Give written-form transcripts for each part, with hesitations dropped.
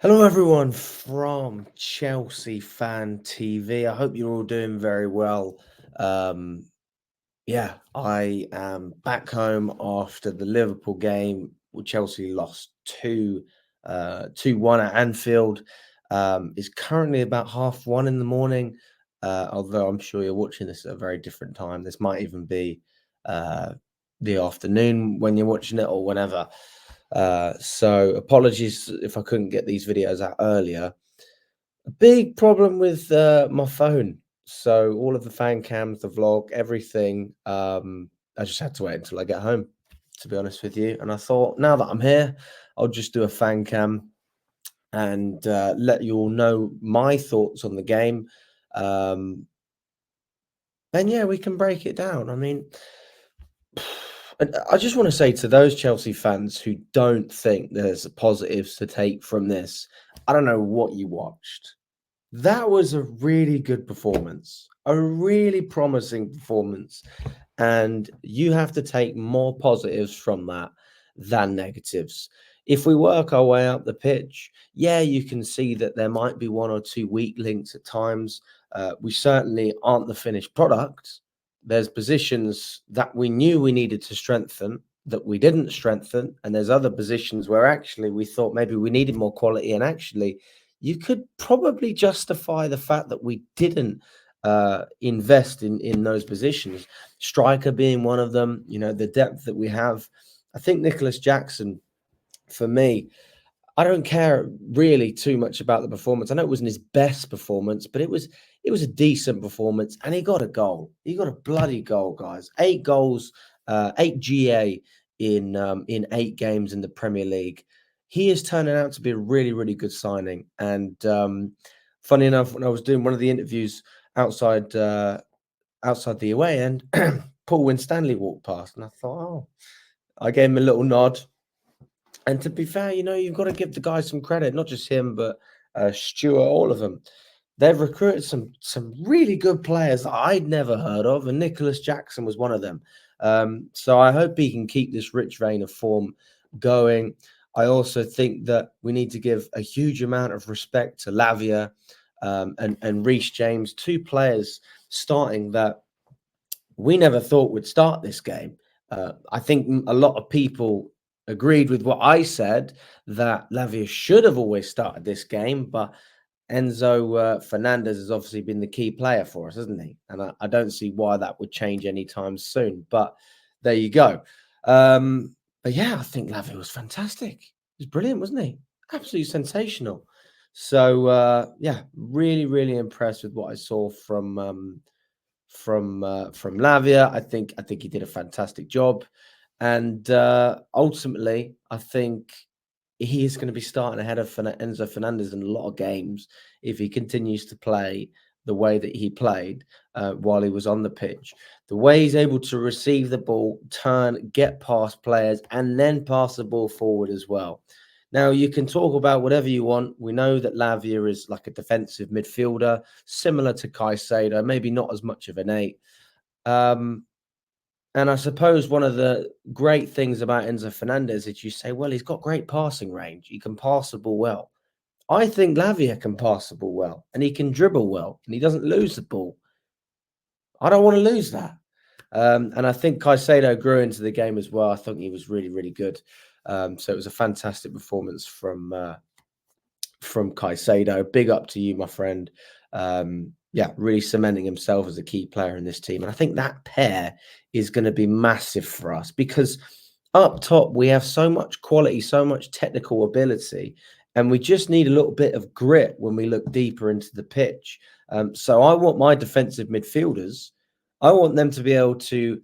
Hello, everyone from Chelsea Fan TV. I hope you're all doing very well. Um, I am back home after the Liverpool game. Chelsea lost 2-1 at Anfield. It's currently about 1:30 in the morning, although I'm sure you're watching this at a very different time. This might even be uh, the afternoon when you're watching it or whenever. So apologies if I couldn't get these videos out earlier. A big problem with my phone. So all of the fan cams, the vlog, everything, I just had to wait until I get home, to be honest with you. And I thought, now that I'm here, I'll just do a fan cam and let you all know my thoughts on the game. Um, and yeah, we can break it down. I mean, and I just want to say to those Chelsea fans who don't think there's positives to take from this, I don't know what you watched. That was a really good performance, a really promising performance. And you have to take more positives from that than negatives. If we work our way up the pitch, yeah, you can see that there might be one or two weak links at times. We certainly aren't the finished product. There's positions that we knew we needed to strengthen that we didn't strengthen. And there's other positions where actually we thought maybe we needed more quality. And actually, you could probably justify the fact that we didn't invest in those positions. Striker being one of them, the depth that we have. I think Nicholas Jackson, for me, I don't care really too much about the performance. I know it wasn't his best performance, but it was a decent performance, and he got a goal. He got a bloody goal, guys. 8 goals, 8 GA in 8 games in the Premier League. He is turning out to be a really, really good signing. And funny enough, when I was doing one of the interviews outside outside the away end, Paul Winstanley walked past, and I thought, oh, I gave him a little nod. And to be fair, you've got to give the guys some credit, not just him, but Stuart, all of them. They've recruited some really good players that I'd never heard of, and Nicholas Jackson was one of them. So I hope he can keep this rich vein of form going. I also think that we need to give a huge amount of respect to Lavia and Reece James, two players starting that we never thought would start this game. I think a lot of people agreed with what I said, that Lavia should have always started this game, but Enzo Fernandez has obviously been the key player for us, hasn't he? And I don't see why that would change anytime soon. But there you go. But yeah, I think Lavia was fantastic. He was brilliant, wasn't he? Absolutely sensational. So yeah, really, really impressed with what I saw from Lavia. I think he did a fantastic job, and ultimately, I think he is going to be starting ahead of Enzo Fernandez in a lot of games if he continues to play the way that he played while he was on the pitch. The way he's able to receive the ball, turn, get past players, and then pass the ball forward as well. Now, you can talk about whatever you want. We know that Lavia is like a defensive midfielder, similar to Caicedo, maybe not as much of an eight. Um, and I suppose one of the great things about Enzo Fernandez is you say, well, he's got great passing range. He can pass the ball well. I think Lavia can pass the ball well, and he can dribble well, and he doesn't lose the ball. I don't want to lose that. And I think Caicedo grew into the game as well. I think he was really, really good. So it was a fantastic performance from Caicedo. Big up to you, my friend. Yeah, really cementing himself as a key player in this team. And I think that pair is going to be massive for us because up top, we have so much quality, so much technical ability, and we just need a little bit of grit when we look deeper into the pitch. So I want my defensive midfielders, I want them to be able to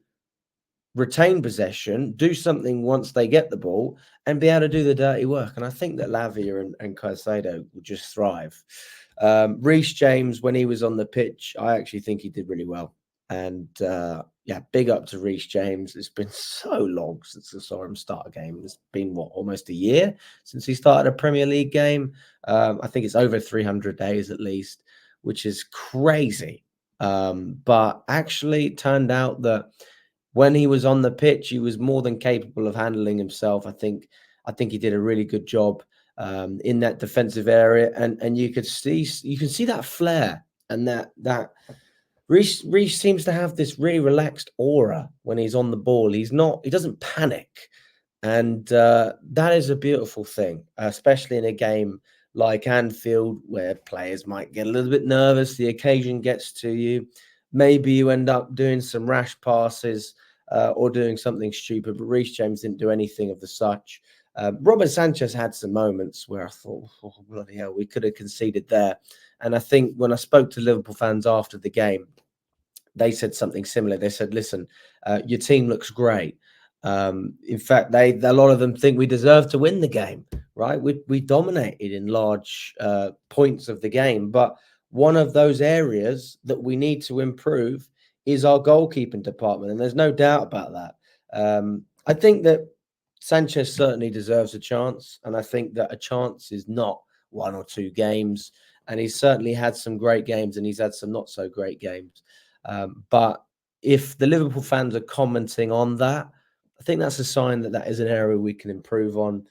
retain possession, do something once they get the ball, and be able to do the dirty work. And I think that Lavia and Caicedo will just thrive. Reece James, when he was on the pitch, I actually think he did really well. And yeah, big up to Reece James. It's been so long since I saw him start a game. It's been almost a year since he started a Premier League game. I think it's over 300 days at least, which is crazy. But actually, it turned out that when he was on the pitch, he was more than capable of handling himself. I think he did a really good job. in that defensive area, and you can see that flair and that Reece seems to have this really relaxed aura when he's on the ball. He doesn't panic. And that is a beautiful thing, especially in a game like Anfield, where players might get a little bit nervous. The occasion gets to you. Maybe you end up doing some rash passes or doing something stupid, but Reece James didn't do anything of the such. Robert Sanchez had some moments where I thought, oh, bloody hell, we could have conceded there. And I think when I spoke to Liverpool fans after the game, they said something similar. They said, listen, your team looks great. In fact, a lot of them think we deserve to win the game, right? We dominated in large points of the game, but one of those areas that we need to improve is our goalkeeping department, and there's no doubt about that. I think that Sanchez certainly deserves a chance, and I think that a chance is not 1 or 2 games, and he's certainly had some great games, and he's had some not so great games. But if the Liverpool fans are commenting on that, I think that's a sign that that is an area we can improve on.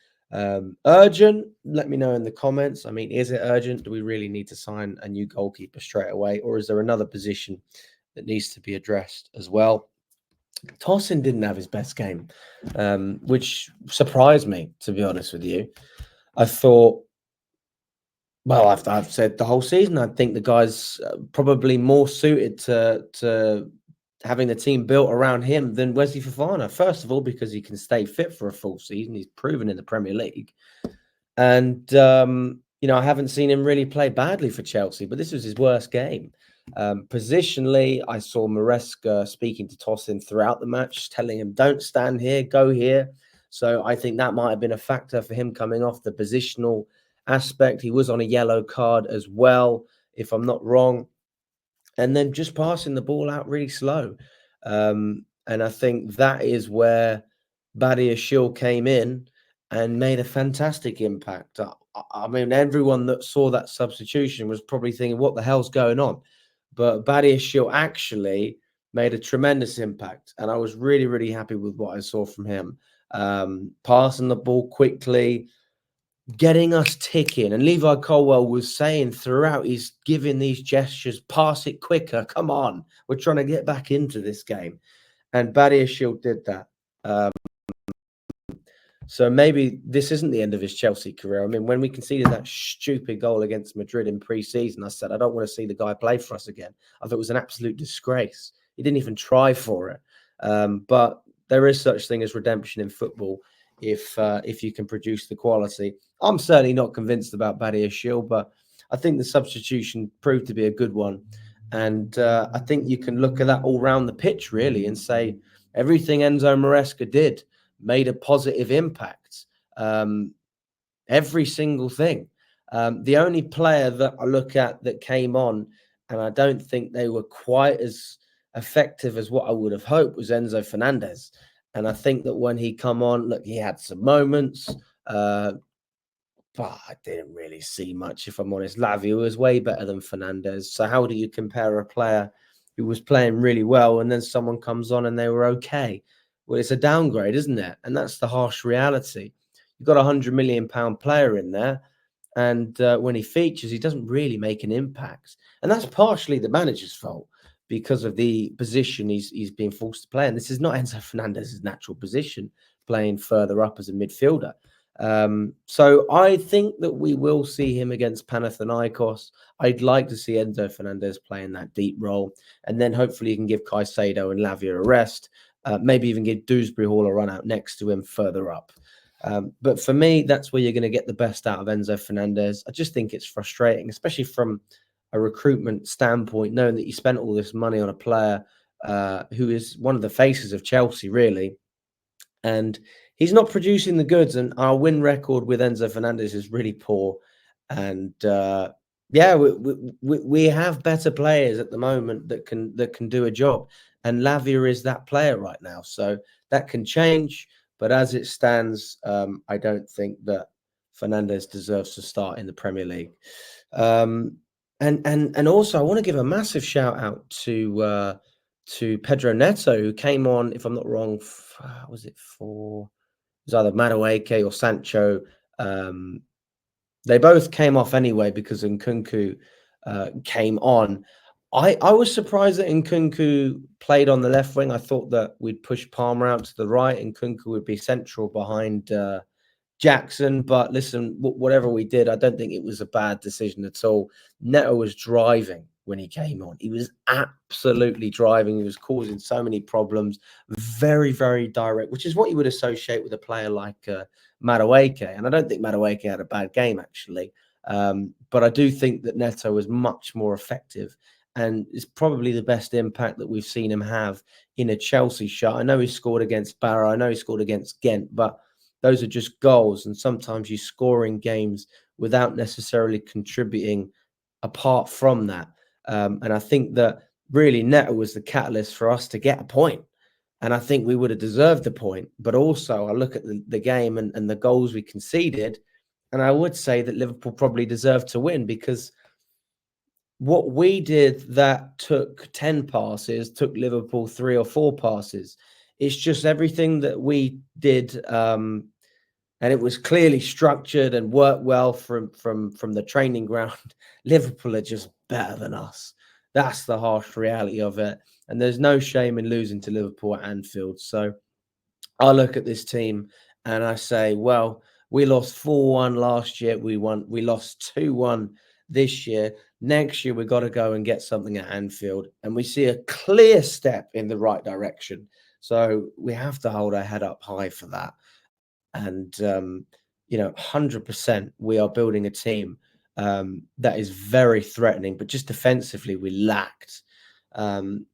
Urgent? Let me know in the comments. I mean, is it urgent? Do we really need to sign a new goalkeeper straight away? Or is there another position that needs to be addressed as well? Tosin didn't have his best game, which surprised me, to be honest with you. I thought, well, I've said the whole season, I think the guy's probably more suited to having the team built around him than Wesley Fofana. First of all, because he can stay fit for a full season. He's proven in the Premier League. And, I haven't seen him really play badly for Chelsea, but this was his worst game. Positionally, I saw Maresca speaking to Tosin throughout the match, telling him, don't stand here, go here. So I think that might have been a factor for him coming off the positional aspect. He was on a yellow card as well, if I'm not wrong. And then just passing the ball out really slow. And I think that is where Badiashile came in and made a fantastic impact. I mean, everyone that saw that substitution was probably thinking, what the hell's going on? But Badiashile actually made a tremendous impact. And I was really, really happy with what I saw from him. Passing the ball quickly, getting us ticking. And Levi Colwell was saying throughout, he's giving these gestures, pass it quicker. Come on. We're trying to get back into this game. And Badiashile did that. So maybe this isn't the end of his Chelsea career. I mean, when we conceded that stupid goal against Madrid in pre-season, I said, I don't want to see the guy play for us again. I thought it was an absolute disgrace. He didn't even try for it. But there is such thing as redemption in football if you can produce the quality. I'm certainly not convinced about Badiashile, but I think the substitution proved to be a good one. And I think you can look at that all round the pitch, really, and say everything Enzo Maresca did made a positive impact. Every single thing. The only player that I look at that came on, and I don't think they were quite as effective as what I would have hoped, was Enzo Fernandez. And I think that when he come on, look, he had some moments, but I didn't really see much, if I'm honest. Lavia was way better than Fernandez. So how do you compare a player who was playing really well and then someone comes on and they were okay? Well, it's a downgrade, isn't it? And that's the harsh reality. You've got £100 million player in there, and when he features, he doesn't really make an impact. And that's partially the manager's fault because of the position he's being forced to play. And this is not Enzo Fernandez's natural position, playing further up as a midfielder. So I think that we will see him against Panathinaikos. I'd like to see Enzo Fernandez playing that deep role, and then hopefully you can give Caicedo and Lavia a rest. Maybe even give Dewsbury Hall a run out next to him further up. But for me, that's where you're going to get the best out of Enzo Fernandez. I just think it's frustrating, especially from a recruitment standpoint, knowing that you spent all this money on a player who is one of the faces of Chelsea, really. And he's not producing the goods. And our win record with Enzo Fernandez is really poor. And we have better players at the moment that can do a job. And Lavia is that player right now. So that can change. But as it stands, I don't think that Fernandez deserves to start in the Premier League. And also, I want to give a massive shout out to Pedro Neto, who came on, if I'm not wrong, was it either Madueke or Sancho They both came off anyway because Nkunku came on. I was surprised that Nkunku played on the left wing. I thought that we'd push Palmer out to the right and Nkunku would be central behind Jackson. But listen, whatever we did, I don't think it was a bad decision at all. Neto was driving when he came on. He was absolutely driving. He was causing so many problems. Very, very direct, which is what you would associate with a player like Madueke. And I don't think Madueke had a bad game, actually. But I do think that Neto was much more effective and is probably the best impact that we've seen him have in a Chelsea shirt. I know he scored against Barrow. I know he scored against Ghent, but those are just goals. And sometimes you score in games without necessarily contributing apart from that. And I think that really Neto was the catalyst for us to get a point. And I think we would have deserved the point. But also I look at the game and the goals we conceded, and I would say that Liverpool probably deserved to win, because what we did that took 10 passes took Liverpool 3 or 4 passes. It's just everything that we did, and it was clearly structured and worked well from the training ground. Liverpool are just better than us. That's the harsh reality of it. And there's no shame in losing to Liverpool at Anfield. So I look at this team and I say, well, we lost 4-1 last year. We lost 2-1 this year. Next year, we've got to go and get something at Anfield. And we see a clear step in the right direction. So we have to hold our head up high for that. And, 100% we are building a team that is very threatening, but just defensively we lacked,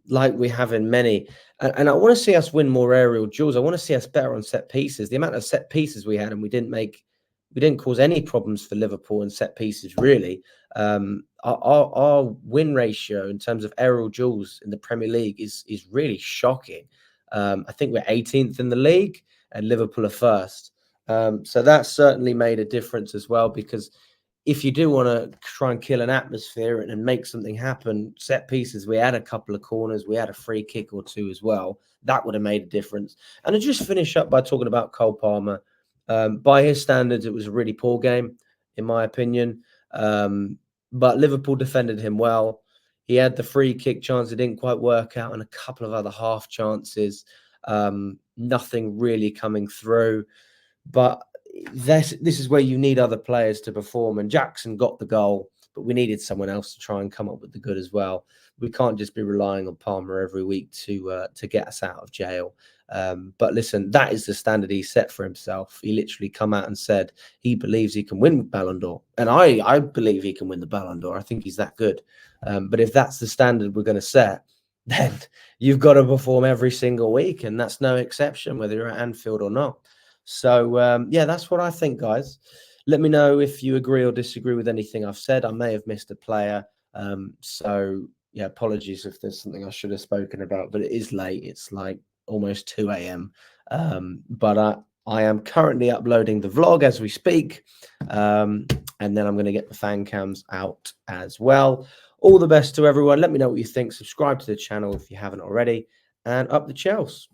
like we have in many. And I want to see us win more aerial duels. I want to see us better on set pieces. The amount of set pieces we had, and we didn't cause any problems for Liverpool in set pieces, really. Our win ratio in terms of aerial duels in the Premier League is really shocking. I think we're 18th in the league and Liverpool are first. So that certainly made a difference as well, because if you do want to try and kill an atmosphere and make something happen, set pieces, we had a couple of corners, we had a free kick or two as well. That would have made a difference. And I'll just finish up by talking about Cole Palmer. By his standards, it was a really poor game, in my opinion. But Liverpool defended him well. He had the free kick chance. It didn't quite work out, and a couple of other half chances. Nothing really coming through. But this is where you need other players to perform. And Jackson got the goal, but we needed someone else to try and come up with the good as well. We can't just be relying on Palmer every week to get us out of jail. But listen, that is the standard he set for himself. He literally come out and said he believes he can win Ballon d'Or. And I believe he can win the Ballon d'Or. I think he's that good. But if that's the standard we're going to set, then you've got to perform every single week. And that's no exception, whether you're at Anfield or not. So, yeah, that's what I think, guys. Let me know if you agree or disagree with anything I've said. I may have missed a player. So, yeah, apologies if there's something I should have spoken about, but it is late. It's like almost 2 a.m. But I am currently uploading the vlog as we speak. And then I'm going to get the fan cams out as well. All the best to everyone. Let me know what you think. Subscribe to the channel if you haven't already. And up the Chels.